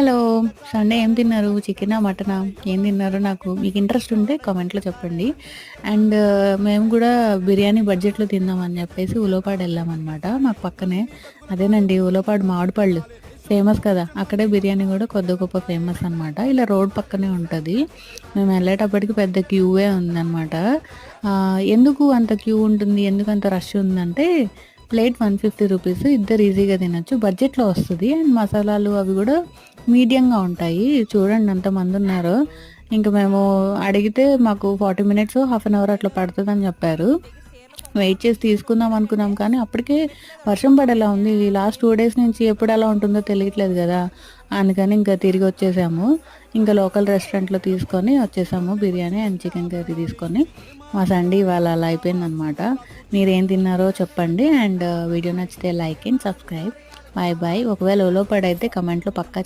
Hello. Sunday ఏం తిన్నారు? చికెనా? మటనా? ఏం తిన్నారో నాకు మీకు ఇంట్రెస్ట్ ఉంటే కామెంట్‌లో చెప్పండి. అండ్ మేము గూడా బిర్యానీ బడ్జెట్‌లో తిందామని జెప్పేసి ఉలవపాడు ఎళ్ళామనమాట. మాకు పక్కనే. అదేనండి ఉలవపాడు మామిడి పళ్ళు ఫేమస్ కదా! అక్కడే బిర్యానీ గూడా కొద్దో గొప్ప ఫేమస్ అనమాట. ఇలా రోడ్ పక్కనే ఉంటది. మేము ఎళ్ళేటప్పటికి పెద్ద క్యూయే ఉందనమాట. ఎందుకు అంత క్యూ ఉంటుంది? ఎందుకంత రష్ ఉందంటే ప్లేట్ 150 రూపీస్ ఇద్దరు ఈజీగా తినొచ్చు. బడ్జెట్‌లో వస్తది. అండ్ మసాలాలు అవి గూడా మీడియంగా ఉంటాయి. చూడండి ఎంతమందున్నారో. ఇంక మేము అడిగితే మాకు 40 మినిట్స్, హాఫ్ అన్ అవర్ అట్లా పడతదని జెప్పారు. వెయిట్ చేసి తీసుకుందాం అనుకున్నాం కానీ, అప్పటికే వర్షం పడేలా ఉంది. ఈ లాస్ట్ 2 డేస్ నుంచి ఎప్పుడెలా ఉంటుందో తెలియట్లేదు గదా! అందుకని ఇంకా తిరిగొచ్చేసాము. ఇంకా లోకల్ రెస్టారెంట్‌లో తీసుకొని వచ్చేసాము. బిర్యానీ అండ్ చికెన్ కర్రీ తీసుకొని. మా సండే ఇవాళ అలా అయిపోయిందనమాట. మీరేం తిన్నారో చెప్పండి. అండ్ వీడియో నచ్చితే like and subscribe. Bye bye. ఒకవేళ ఉలోపడైతే కమెంట్‌లో పక్కా